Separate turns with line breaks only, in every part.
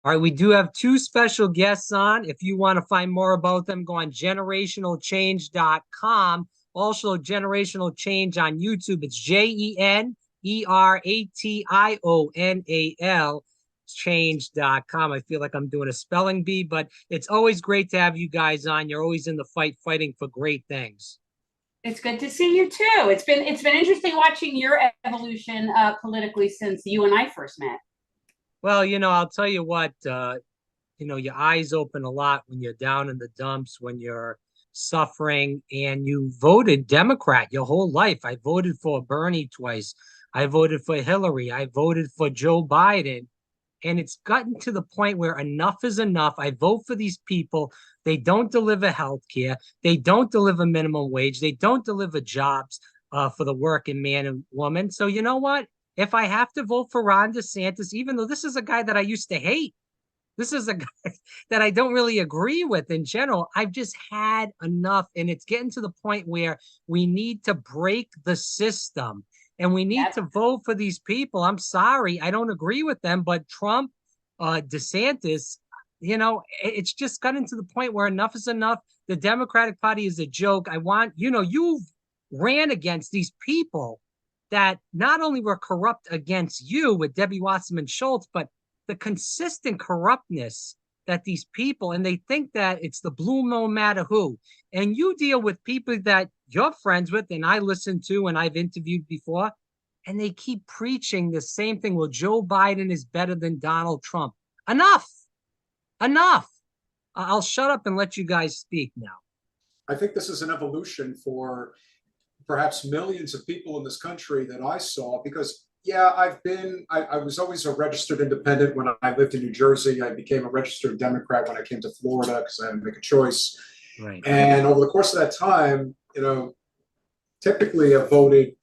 All right, we do have two special guests on. If you want to find more about them, go on generationalchange.com. Also, Generational Change on YouTube. It's JENERATIONAL change.com. I feel like I'm doing a spelling bee, but it's always great to have you guys on. You're always in the fight, fighting for great things.
It's good to see you too. It's been interesting watching your evolution politically since you and I first met.
Well, I'll tell you what, your eyes open a lot when you're down in the dumps, when you're suffering, and you voted Democrat your whole life. I voted for Bernie twice. I voted for Hillary. I voted for Joe Biden. And it's gotten to the point where enough is enough. I vote for these people. They don't deliver health care. They don't deliver minimum wage. They don't deliver jobs for the working man and woman. So you know what? If I have to vote for Ron DeSantis, even though this is a guy that I used to hate, this is a guy that I don't really agree with in general. I've just had enough. And it's getting to the point where we need to break the system and we need
Yep.
to vote for these people. I'm sorry, I don't agree with them, but Trump, DeSantis, it's just gotten to the point where enough is enough. The Democratic Party is a joke. You've ran against these people that not only were corrupt against you with Debbie Wasserman Schultz, but the consistent corruptness that these people, and they think that it's the blue no matter who. And you deal with people that you're friends with, and I listen to, and I've interviewed before, and they keep preaching the same thing. Well, Joe Biden is better than Donald Trump. Enough. Enough. I'll shut up and let you guys speak now.
I think this is an evolution for perhaps millions of people in this country that I saw, because yeah, I was always a registered independent when I lived in New Jersey. I became a registered Democrat when I came to Florida because I had to make a choice.
Right.
And over the course of that time, typically I voted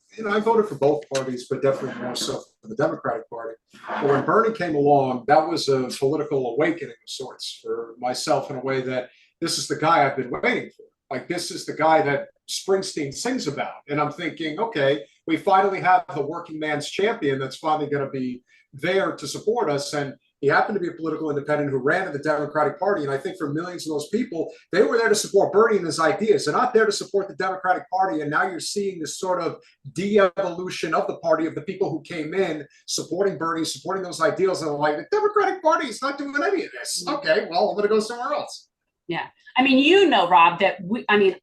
for both parties, but definitely more so for the Democratic Party. But when Bernie came along, that was a political awakening of sorts for myself in a way that this is the guy I've been waiting for. Like, this is the guy that Springsteen sings about. And I'm thinking, okay, we finally have the working man's champion that's finally going to be there to support us. And he happened to be a political independent who ran in the Democratic Party. And I think for millions of those people, they were there to support Bernie and his ideas. They're not there to support the Democratic Party. And now you're seeing this sort of de-evolution of the party, of the people who came in supporting Bernie, supporting those ideals. And they're like, the Democratic Party is not doing any of this. Okay, well, I'm going to go somewhere else.
Yeah. I mean, Rob, that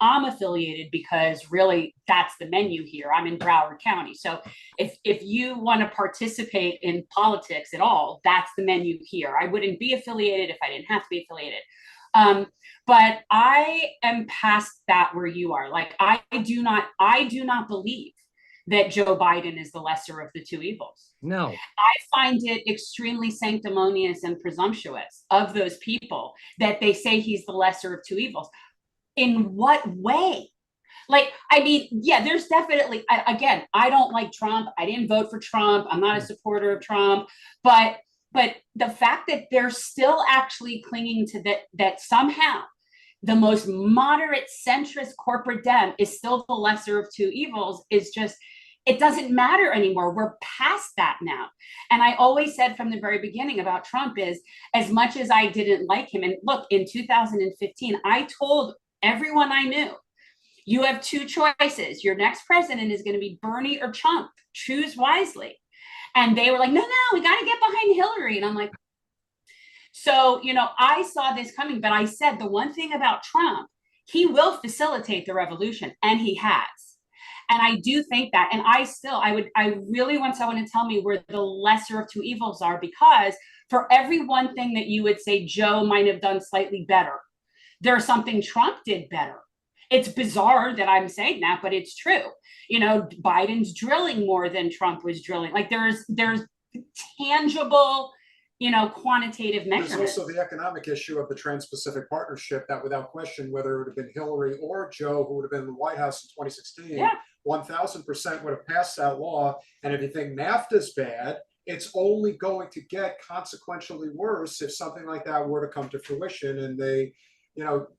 I'm affiliated because really that's the menu here. I'm in Broward County. So if you want to participate in politics at all, that's the menu here. I wouldn't be affiliated if I didn't have to be affiliated. But I am past that where you are. Like, I do not believe that Joe Biden is the lesser of the two evils.
No.
I find it extremely sanctimonious and presumptuous of those people that they say he's the lesser of two evils. In what way? Like, I mean, yeah, there's definitely, again, I don't like Trump. I didn't vote for Trump. I'm not a supporter of Trump. But the fact that they're still actually clinging to that somehow the most moderate centrist corporate Dem is still the lesser of two evils is just, it doesn't matter anymore. We're past that now. And I always said from the very beginning about Trump is, as much as I didn't like him, and look, in 2015, I told everyone I knew, you have two choices. Your next president is going to be Bernie or Trump. Choose wisely. And they were like, no, we got to get behind Hillary. And I'm like, so, I saw this coming, but I said the one thing about Trump, he will facilitate the revolution, and he has. And I do think that, and I really want someone to tell me where the lesser of two evils are, because for every one thing that you would say Joe might have done slightly better, there's something Trump did better. It's bizarre that I'm saying that, but it's true. Biden's drilling more than Trump was drilling. Like, there's tangible, quantitative measurements.
There's also the economic issue of the Trans-Pacific Partnership that, without question, whether it would have been Hillary or Joe who would have been in the White House in 2016, yeah, 1,000% would have passed that law. And if you think NAFTA's bad, it's only going to get consequentially worse if something like that were to come to fruition. And they,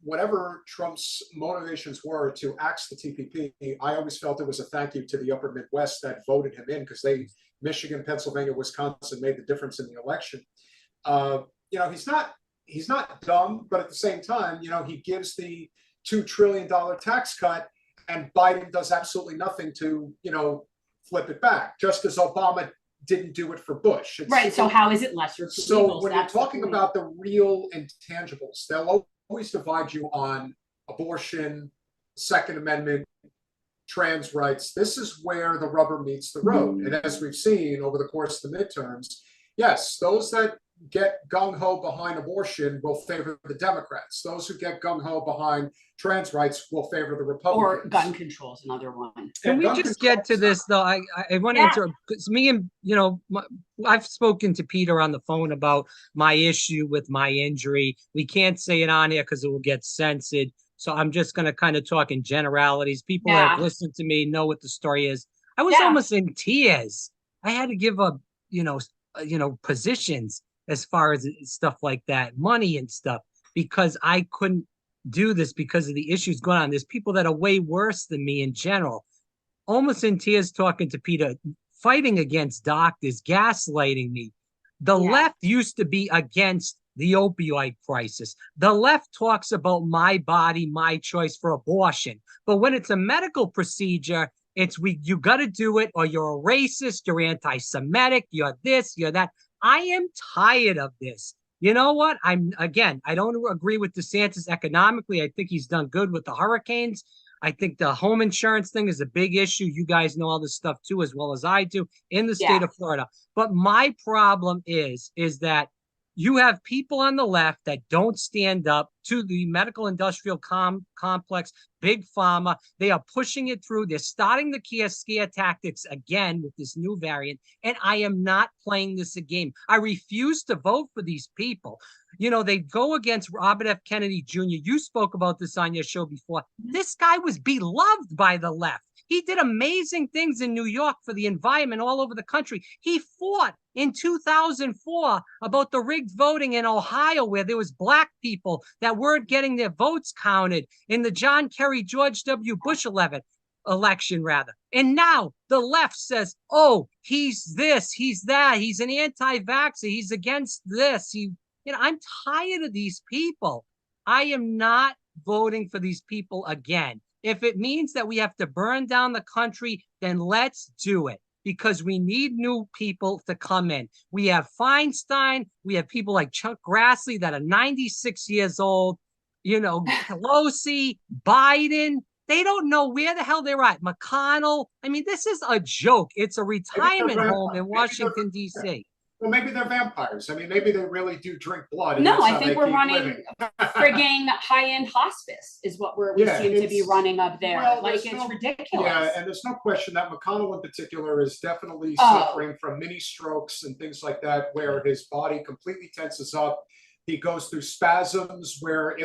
whatever Trump's motivations were to axe the TPP, I always felt it was a thank you to the upper Midwest that voted him in, because Michigan, Pennsylvania, Wisconsin made the difference in the election. he's not dumb, but at the same time, he gives the $2 trillion tax cut, and Biden does absolutely nothing to, flip it back, just as Obama didn't do it for Bush.
Right. So how is it lesser?
So when you're talking about the real intangibles, they'll always divide you on abortion, Second Amendment, trans rights. This is where the rubber meets the road. And as we've seen over the course of the midterms, yes, those that get gung-ho behind abortion will favor the Democrats. Those who get gung-ho behind trans rights will favor the Republicans.
Or gun control is another one.
Can we just get to this, though? I want to answer, because me and, I've spoken to Peter on the phone about my issue with my injury. We can't say it on here because it will get censored. So I'm just going to kind of talk in generalities. People that have listened to me know what the story is. I was almost in tears. I had to give up, positions as far as stuff like that, money and stuff, because I couldn't do this because of the issues going on. There's people that are way worse than me in general. Almost in tears talking to Peter, fighting against doctors, gaslighting me. The left used to be against the opioid crisis. The left talks about my body, my choice for abortion. But when it's a medical procedure, it's you got to do it, or you're a racist, you're anti-Semitic, you're this, you're that. I am tired of this. You know what? I don't agree with DeSantis economically. I think he's done good with the hurricanes. I think the home insurance thing is a big issue. You guys know all this stuff too, as well as I do, in the state of Florida. But my problem is that you have people on the left that don't stand up to the medical industrial complex, big pharma. They are pushing it through. They're starting the scare tactics again with this new variant. And I am not playing this a game. I refuse to vote for these people. They go against Robert F. Kennedy Jr. You spoke about this on your show before. This guy was beloved by the left. He did amazing things in New York for the environment all over the country. He fought in 2004 about the rigged voting in Ohio, where there was black people that weren't getting their votes counted in the John Kerry, George W. Bush election. And now the left says, oh, he's this, he's that, he's an anti-vaxxer, he's against this. I'm tired of these people. I am not voting for these people again. If it means that we have to burn down the country, then let's do it, because we need new people to come in. We have Feinstein. We have people like Chuck Grassley that are 96 years old. Pelosi, Biden. They don't know where the hell they're at. McConnell. I mean, this is a joke. It's a retirement home in Washington, D.C.
Well, maybe they're vampires. I mean, maybe they really do drink blood.
No, I think we're running frigging high-end hospice is what we seem to be running up there. Well, it's ridiculous.
Yeah, and there's no question that McConnell in particular is definitely suffering from mini strokes and things like that, where his body completely tenses up. He goes through spasms where,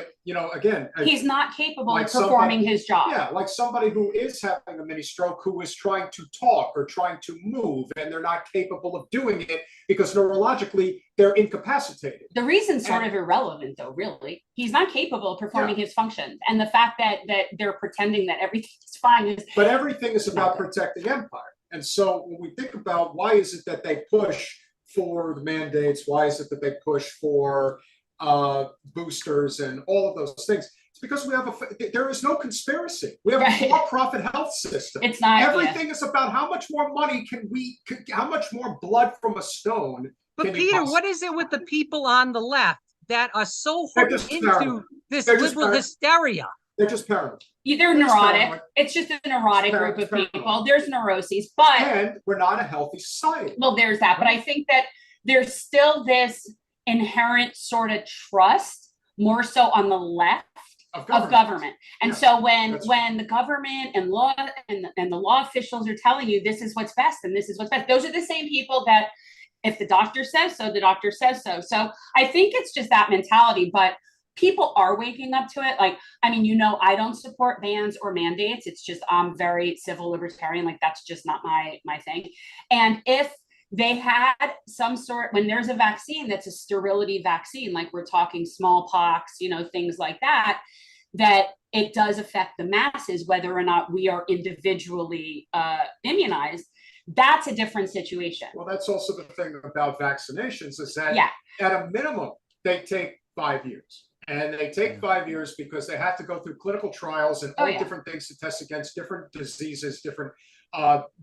again,
he's not capable of performing his job.
Yeah, like somebody who is having a mini stroke, who is trying to talk or trying to move, and they're not capable of doing it because neurologically they're incapacitated.
The reason's sort of irrelevant, though, really. He's not capable of performing his functions. And the fact that they're pretending that everything is fine is...
But everything is about protecting empire. And so when we think about why is it that they push for the mandates, why is it that they push for boosters and all of those things? It's because there is no conspiracy. We have a for-profit health system.
It's not
everything is about how much more money how much more blood from a stone.
But Peter, what is it with the people on the left that are so hooked into this liberal hysteria?
They're just paranoid.
They're neurotic. Paranoid. It's just a neurotic group of people. There's neuroses, and
we're not a healthy society.
Well, there's that. But I think that there's still this inherent sort of trust, more so on the left of government. And so when the government and law and the law officials are telling you this is what's best and this is what's best, those are the same people that if the doctor says so, the doctor says so. So I think it's just that mentality, but people are waking up to it. Like, I mean, I don't support bans or mandates. It's just, I'm very civil libertarian. Like, that's just not my thing. And if they had some sort, when there's a vaccine that's a sterility vaccine, like we're talking smallpox, things like that, that it does affect the masses, whether or not we are individually immunized, that's a different situation.
Well, that's also the thing about vaccinations is that at a minimum, they take 5 years. And they take 5 years because they have to go through clinical trials and all different things to test against different diseases, different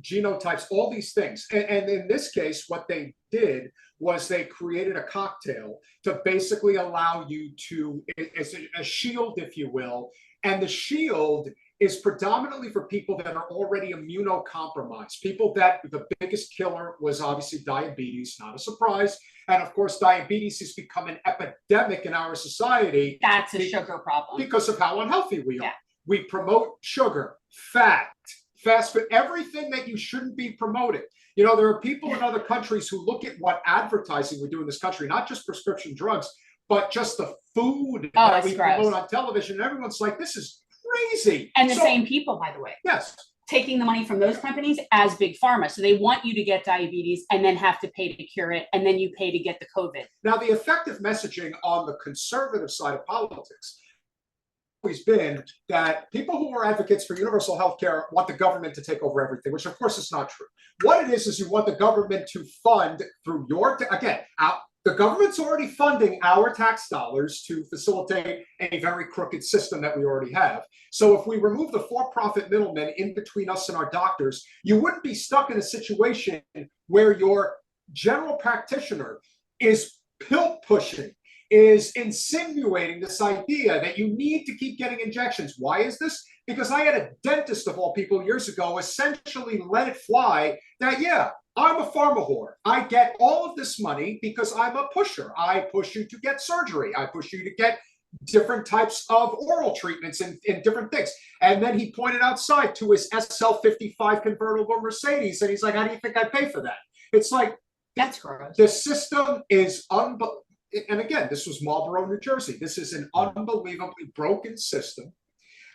genotypes, all these things. And in this case, what they did was they created a cocktail to basically allow you to, it's a shield, if you will. And the shield is predominantly for people that are already immunocompromised, people that the biggest killer was obviously diabetes, not a surprise. And of course, diabetes has become an epidemic in our society.
That's a sugar problem.
Because of how unhealthy we are.
Yeah.
We promote sugar, fat, fast food, everything that you shouldn't be promoting. You know, there are people in other countries who look at what advertising we do in this country, not just prescription drugs, but just the food that we promote on television. And everyone's like, this is crazy.
And the same people, by the way.
Yes.
Taking the money from those companies as big pharma. So they want you to get diabetes and then have to pay to cure it. And then you pay to get the COVID.
Now, the effective messaging on the conservative side of politics always been that people who are advocates for universal health care want the government to take over everything, which of course is not true. What it is you want the government to fund through your, the government's already funding our tax dollars to facilitate a very crooked system that we already have. So if we remove the for-profit middlemen in between us and our doctors, you wouldn't be stuck in a situation where your general practitioner is pill pushing, is insinuating this idea that you need to keep getting injections. Why is this? Because I had a dentist of all people years ago essentially let it fly that, yeah, I'm a pharma whore. I get all of this money because I'm a pusher. I push you to get surgery. I push you to get different types of oral treatments and different things. And then he pointed outside to his SL55 convertible Mercedes. And he's like, how do you think I pay for that? It's like,
that's gross.
The system is unbelievable. And again, this was Marlboro, New Jersey. This is an unbelievably broken system.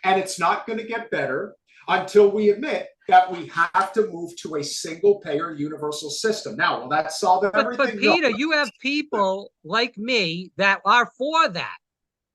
And it's not going to get better until we admit that we have to move to a single payer universal system. Now, will that solve everything?
But Peter, you have people like me that are for that.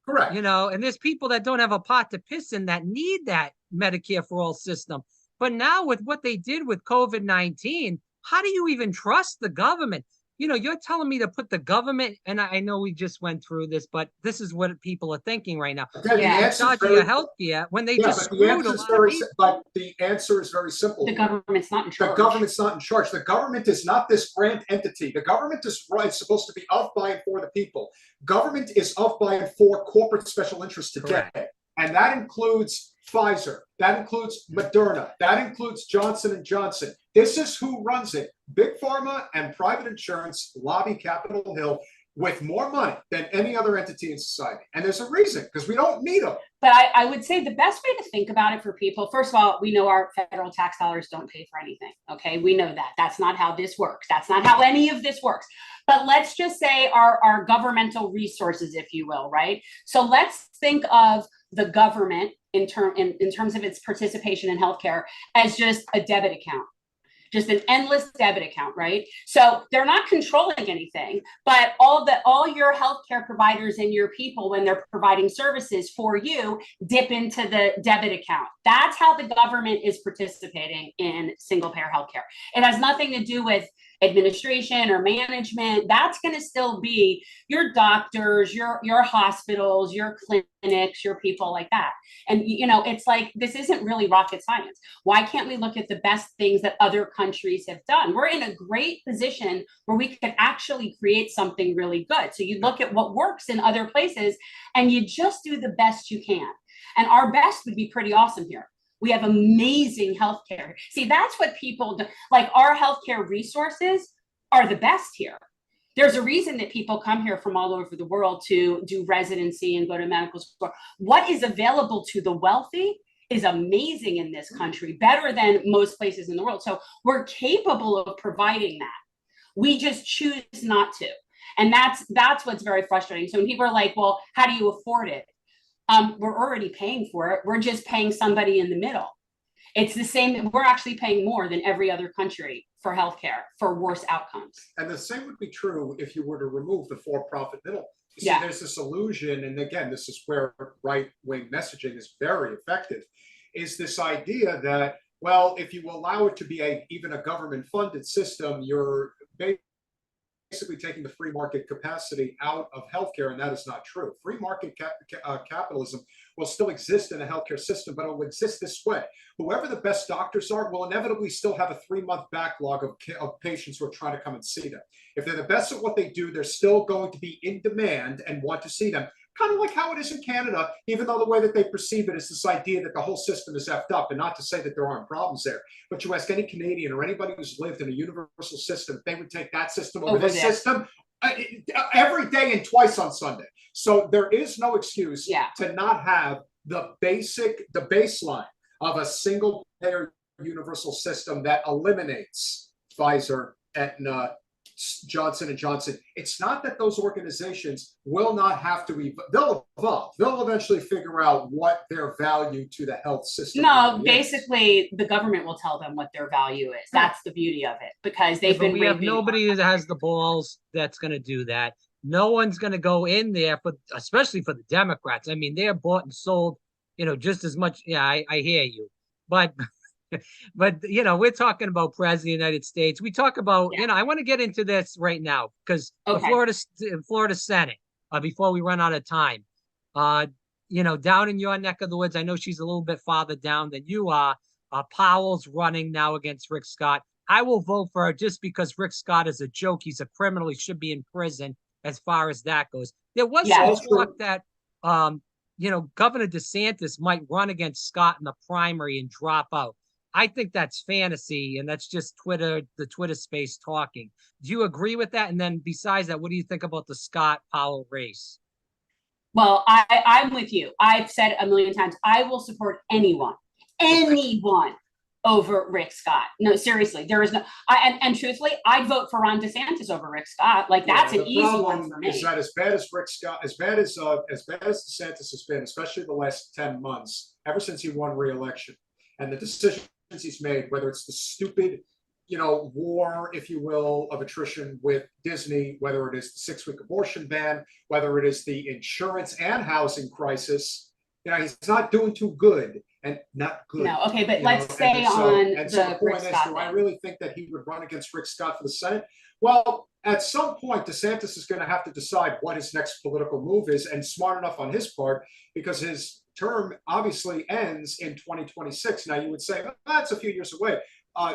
Correct.
You know, and there's people that don't have a pot to piss in that need that Medicare for all system. But now with what they did with COVID-19, how do you even trust the government? You know, you're telling me to put the government, and I know we just went through this, but this is what people are thinking right now.
Yeah,
charge your health care when they just screwed a lot of people.
But the answer is very simple.
The government's not in charge.
The government's not in charge. The government is not this grant entity. The government is supposed to be of, by, and for the people. Government is of, by, and for corporate special interests to get it. And that includes Pfizer. That includes Moderna. That includes Johnson & Johnson. This is who runs it. Big Pharma and private insurance lobby Capitol Hill with more money than any other entity in society. And there's a reason, because we don't need them.
But I would say the best way to think about it for people, first of all, we know our federal tax dollars don't pay for anything. Okay, we know that. That's not how this works. That's not how any of this works. But let's just say our governmental resources, if you will, right? So let's think of the government in terms of its participation in healthcare as just a debit account. Just an endless debit account, right? So they're not controlling anything, but all your healthcare providers and your people, when they're providing services for you, dip into the debit account. That's how the government is participating in single payer healthcare. It has nothing to do with administration or management. That's going to still be your doctors, your hospitals, your clinics, your people like that. And, you know, it's like, this isn't really rocket science. Why can't we look at the best things that other countries have done? We're in a great position where we could actually create something really good. So you look at what works in other places and you just do the best you can. And our best would be pretty awesome here. We have amazing healthcare. See, that's what people do. Like, our healthcare resources are the best here. There's a reason that people come here from all over the world to do residency and go to medical school. What is available to the wealthy is amazing in this country, better than most places in the world. So we're capable of providing that. We just choose not to. And that's what's very frustrating. So when people are like, well, how do you afford it? We're already paying for it. We're just paying somebody in the middle. It's the same. We're actually paying more than every other country for healthcare for worse outcomes.
And the same would be true if you were to remove the for-profit middle. You see, there's this illusion, and again, this is where right-wing messaging is very effective, is this idea that, well, if you allow it to be even a government-funded system, you're basically basically taking the free market capacity out of healthcare, and that is not true. Free market capitalism will still exist in a healthcare system, but it will exist this way. Whoever the best doctors are will inevitably still have a 3-month backlog of patients who are trying to come and see them. If they're the best at what they do, they're still going to be in demand and want to see them. Kind of like how it is in Canada, even though the way that they perceive it is this idea that the whole system is effed up, and not to say that there aren't problems there. But you ask any Canadian or anybody who's lived in a universal system, they would take that system over this system every day and twice on Sunday. So there is no excuse to not have the baseline of a single payer universal system that eliminates Pfizer, Aetna, Johnson & Johnson. It's not that those organizations will not have to they'll evolve. They'll eventually figure out what their value to the health system
No, basically the government will tell them what their value is. That's the beauty of it, because they've been.
We have nobody that has the balls that's going to do that. No one's going to go in there, especially for the Democrats. I mean, they're bought and sold, just as much. Yeah, I hear you, but we're talking about President of the United States. We talk about, I want to get into this right now because the Florida Senate, before we run out of time, down in your neck of the woods, I know she's a little bit farther down than you are. Powell's running now against Rick Scott. I will vote for her just because Rick Scott is a joke. He's a criminal. He should be in prison as far as that goes. There was some talk that, Governor DeSantis might run against Scott in the primary and drop out. I think that's fantasy, and that's just the Twitter space talking. Do you agree with that? And then besides that, what do you think about the Scott-Powell race?
Well, I'm with you. I've said a million times, I will support anyone over Rick Scott. No, seriously, there is no. And truthfully, I'd vote for Ron DeSantis over Rick Scott. Like that's an easy one for me.
Is that as bad as Rick Scott, as bad as DeSantis has been, especially the last 10 months, ever since he won re-election, and the decisions he's made, whether it's the stupid, war, if you will, of attrition with Disney, whether it is the 6-week abortion ban, whether it is the insurance and housing crisis, he's not doing too good. And not good.
No, okay, but let's stay on the
point is, do I really think that he would run against Rick Scott for the Senate? Well, at some point, DeSantis is going to have to decide what his next political move is, and smart enough on his part, because his term obviously ends in 2026. Now, you would say, that's a few years away.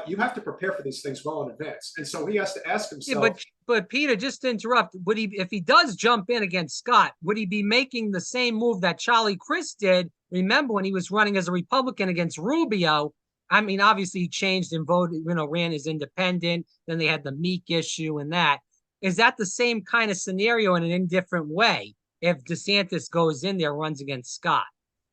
You have to prepare for these things well in advance. And so he has to ask himself.
Yeah, but Peter, just to interrupt, if he does jump in against Scott, would he be making the same move that Charlie Crist did? Remember when he was running as a Republican against Rubio? I mean, obviously he changed and voted, ran as independent. Then they had the Meek issue and that. Is that the same kind of scenario in an indifferent way if DeSantis goes in there, runs against Scott?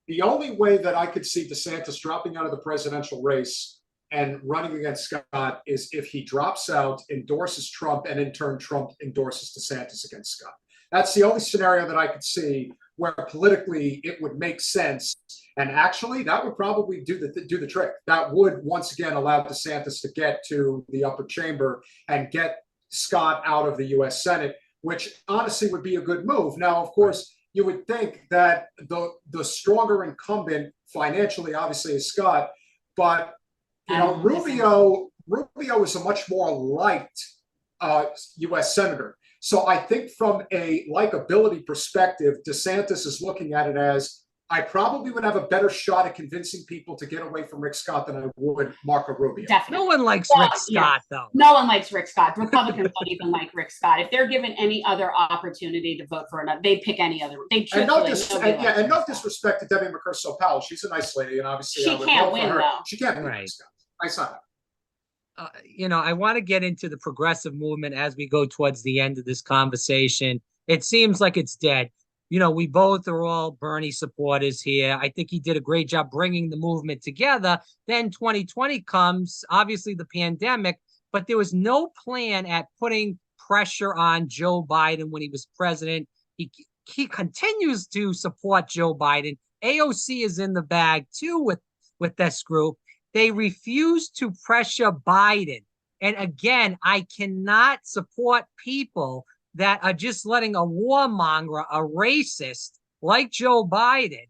The only way that I could see DeSantis dropping out of the presidential race and running against Scott is if he drops out, endorses Trump, and in turn Trump endorses DeSantis against Scott. That's the only scenario that I could see where politically it would make sense. And actually, that would probably do the trick. That would once again allow DeSantis to get to the upper chamber and get Scott out of the U.S. Senate, which honestly would be a good move. Now, of course, you would think that the stronger incumbent financially, obviously, is Scott, but Rubio is a much more liked U.S. senator. So I think from a likability perspective, DeSantis is looking at it as, I probably would have a better shot at convincing people to get away from Rick Scott than I would Marco Rubio.
Definitely.
No one likes Rick Scott, though.
No one likes Rick Scott. Republicans don't even like Rick Scott. If they're given any other opportunity to vote for another, they'd pick any other. And no
disrespect to Debbie Mucarsel-Powell. She's a nice lady, and obviously
she can't win, though.
She can't win. Right. I saw that.
I want to get into the progressive movement as we go towards the end of this conversation. It seems like it's dead. We both are all Bernie supporters here. I think he did a great job bringing the movement together. Then 2020 comes, obviously the pandemic, but there was no plan at putting pressure on Joe Biden when he was president. He continues to support Joe Biden. AOC is in the bag too with this group. They refuse to pressure Biden. And again, I cannot support people that are just letting a warmonger, a racist like Joe Biden.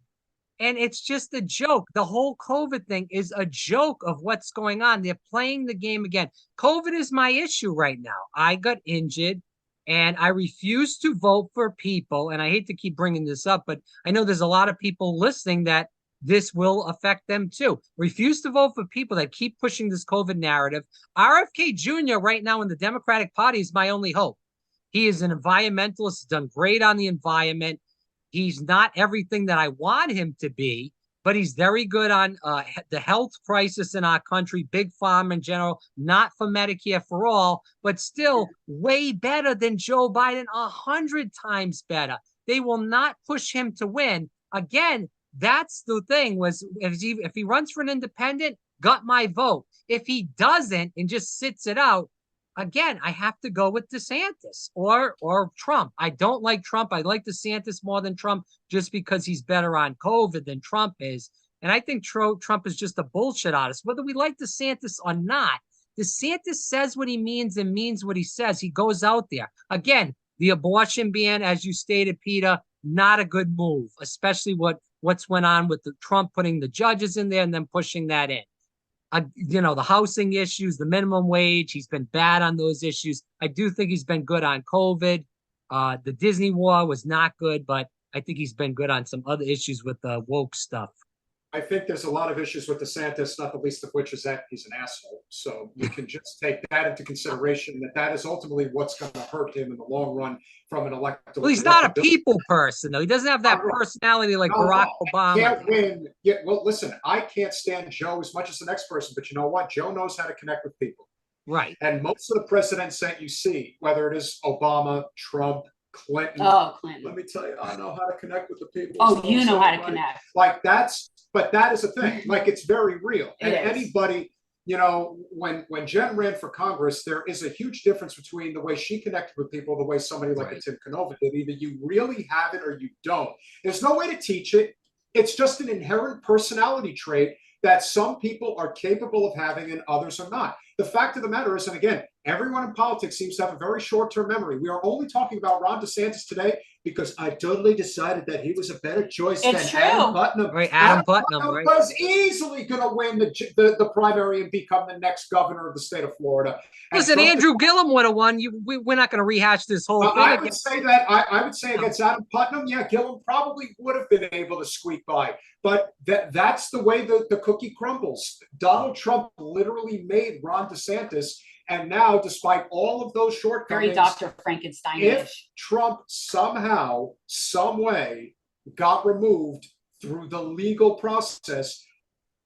And it's just a joke. The whole COVID thing is a joke of what's going on. They're playing the game again. COVID is my issue right now. I got injured. And I refuse to vote for people, and I hate to keep bringing this up, but I know there's a lot of people listening that this will affect them too. Refuse to vote for people that keep pushing this COVID narrative. RFK Jr. right now in the Democratic Party is my only hope. He is an environmentalist, done great on the environment. He's not everything that I want him to be, but he's very good on the health crisis in our country, big pharma in general, not for Medicare for all, but still way better than Joe Biden, 100 times better. They will not push him to win. Again, that's the thing, was if he runs for an independent, got my vote. If he doesn't and just sits it out, again, I have to go with DeSantis or Trump. I don't like Trump. I like DeSantis more than Trump just because he's better on COVID than Trump is. And I think Trump is just a bullshit artist, whether we like DeSantis or not. DeSantis says what he means and means what he says. He goes out there. Again, the abortion ban, as you stated, Peter, not a good move, especially what's went on with the Trump putting the judges in there and then pushing that in. The housing issues, the minimum wage, he's been bad on those issues. I do think he's been good on COVID. The Disney war was not good, but I think he's been good on some other issues with the woke stuff.
I think there's a lot of issues with DeSantis, not the least of which is that he's an asshole. So you can just take that into consideration, that is ultimately what's going to hurt him in the long run from an electoral.
Well, he's not a people person, though. He doesn't have that personality like Barack Obama.
Can't win. Yeah, well, listen, I can't stand Joe as much as the next person, but you know what? Joe knows how to connect with people.
Right.
And most of the presidents that you see, whether it is Obama, Trump, Clinton.
Oh, Clinton.
Let me tell you, I know how to connect with the people.
Oh, you know how to connect.
Like but that is a thing. Like, it's very real. And anybody, when Jen ran for Congress, there is a huge difference between the way she connected with people, the way somebody like a Tim Canova did. Either you really have it or you don't. There's no way to teach it. It's just an inherent personality trait that some people are capable of having and others are not. The fact of the matter is, and again, everyone in politics seems to have a very short-term memory. We are only talking about Ron DeSantis today because I totally decided that he was a better choice than Adam Putnam.
Right, Adam Putnam right?
was easily going to win the primary and become the next governor of the state of Florida.
Listen, Andrew Gillum would have won. We're not going to rehash this whole thing.
I would say that I would say against Adam Putnam, yeah, Gillum probably would have been able to squeak by. But that's the way the cookie crumbles. Donald Trump literally made Ron DeSantis. And now, despite all of those shortcomings,
very Dr. Frankenstein-ish.
If Trump somehow, some way, got removed through the legal process,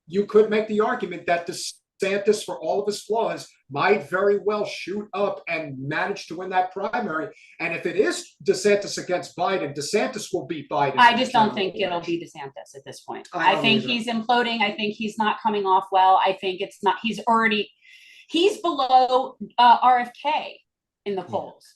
you could make the argument that DeSantis, for all of his flaws, might very well shoot up and manage to win that primary. And if it is DeSantis against Biden, DeSantis will beat Biden.
I just don't think it'll be DeSantis at this point. I think he's imploding. I think he's not coming off well. I think it's not. He's below RFK in the polls.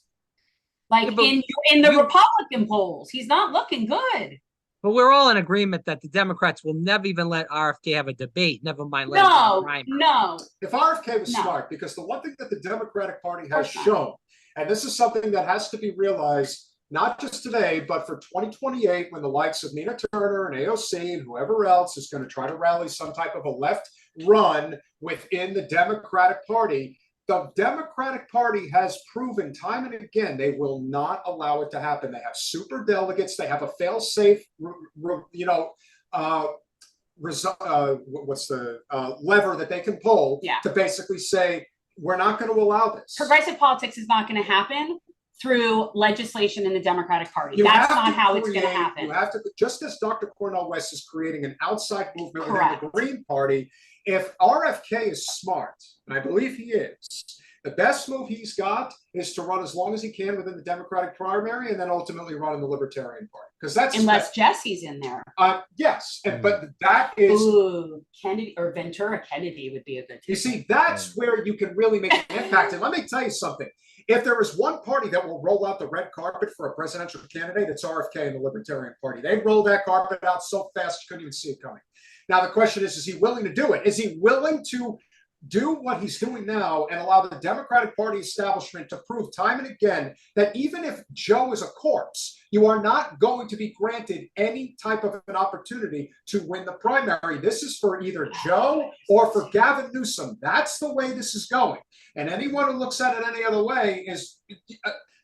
Like in the Republican polls, he's not looking good.
But we're all in agreement that the Democrats will never even let RFK have a debate. Never mind.
No.
If RFK was smart, because the one thing that the Democratic Party has shown, and this is something that has to be realized, not just today, but for 2028, when the likes of Nina Turner and AOC and whoever else is going to try to rally some type of a left run within the Democratic Party, the Democratic Party has proven time and again they will not allow it to happen. They have super delegates. They have a fail-safe, lever that they can pull to basically say, we're not going to allow this.
Progressive politics is not going to happen through legislation in the Democratic Party. That's not how it's going to happen.
You have to, just as Dr. Cornel West is creating an outside movement within the Green Party, if RFK is smart, and I believe he is, the best move he's got is to run as long as he can within the Democratic primary and then ultimately run in the Libertarian Party. Because
unless Jesse's in there.
Yes, but that is
Kennedy or Ventura Kennedy would be a good.
You see, that's where you can really make an impact. And let me tell you something. If there is one party that will roll out the red carpet for a presidential candidate, it's RFK and the Libertarian Party. They roll that carpet out so fast you couldn't even see it coming. Now, the question is he willing to do it? Is he willing to do what he's doing now and allow the Democratic Party establishment to prove time and again that even if Joe is a corpse, you are not going to be granted any type of an opportunity to win the primary. This is for either Joe or for Gavin Newsom. That's the way this is going. And anyone who looks at it any other way is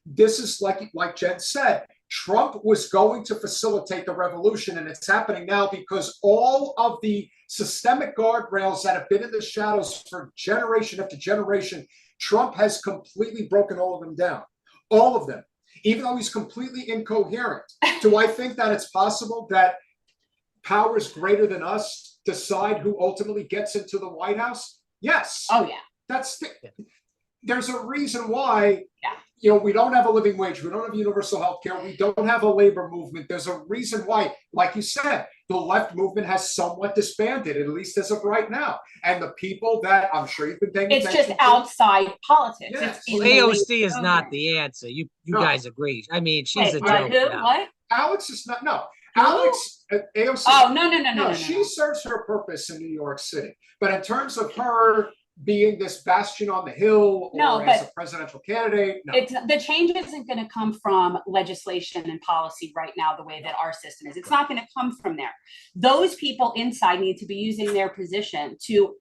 this is like Jen said, Trump was going to facilitate the revolution, and it's happening now because all of the systemic guardrails that have been in the shadows for generation after generation, Trump has completely broken all of them down. All of them. Even though he's completely incoherent. Do I think that it's possible that powers greater than us decide who ultimately gets into the White House? Yes.
Oh, yeah.
There's a reason why,
yeah.
We don't have a living wage. We don't have universal health care. We don't have a labor movement. There's a reason why, like you said, the left movement has somewhat disbanded, at least as of right now. And the people that I'm sure you've been paying
it's
attention
just outside politics.
Yes.
It's
AOC is not the answer. You guys agree. I mean, she's a joke.
Who?
Now.
What?
Alex is not, no. Alex, AOC.
Oh, no.
She serves her purpose in New York City. But in terms of her being this bastion on the hill or as a presidential candidate, no.
The change isn't going to come from legislation and policy right now, the way that our system is. It's not going to come from there. Those people inside need to be using their position to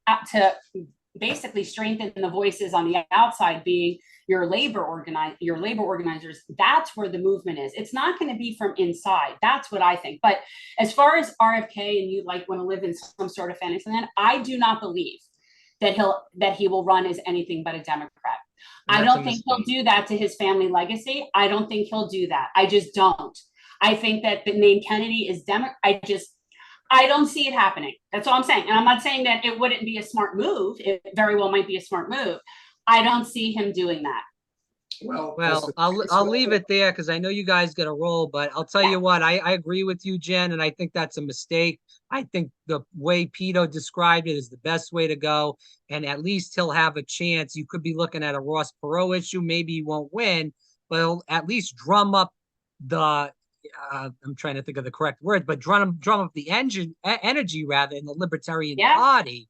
basically strengthen the voices on the outside, being your labor organizers. That's where the movement is. It's not going to be from inside. That's what I think. But as far as RFK and you want to live in some sort of fantasy land, I do not believe that he will run as anything but a Democrat. I don't think he'll do that to his family legacy. I don't think he'll do that. I just don't. I think that the name Kennedy is I don't see it happening. That's all I'm saying. And I'm not saying that it wouldn't be a smart move. It very well might be a smart move. I don't see him doing that.
Well,
I'll leave it there because I know you guys got to roll, but I'll tell you what, I agree with you, Jen, and I think that's a mistake. I think the way Pito described it is the best way to go, and at least he'll have a chance. You could be looking at a Ross Perot issue. Maybe he won't win, but he'll at least drum up the I'm trying to think of the correct word, but drum up the energy rather in the Libertarian Party.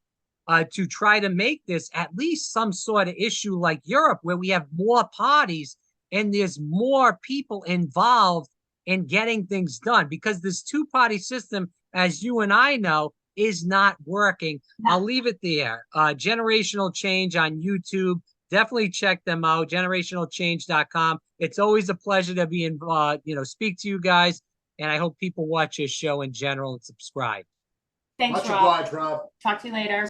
To try to make this at least some sort of issue like Europe, where we have more parties and there's more people involved in getting things done, because this two-party system, as you and I know, is not working. I'll leave it there. Generational Change on YouTube. Definitely check them out. Generationalchange.com. It's always a pleasure to be speak to you guys, and I hope people watch your show in general and subscribe.
Thanks,
Much obliged, Rob.
Talk to you later.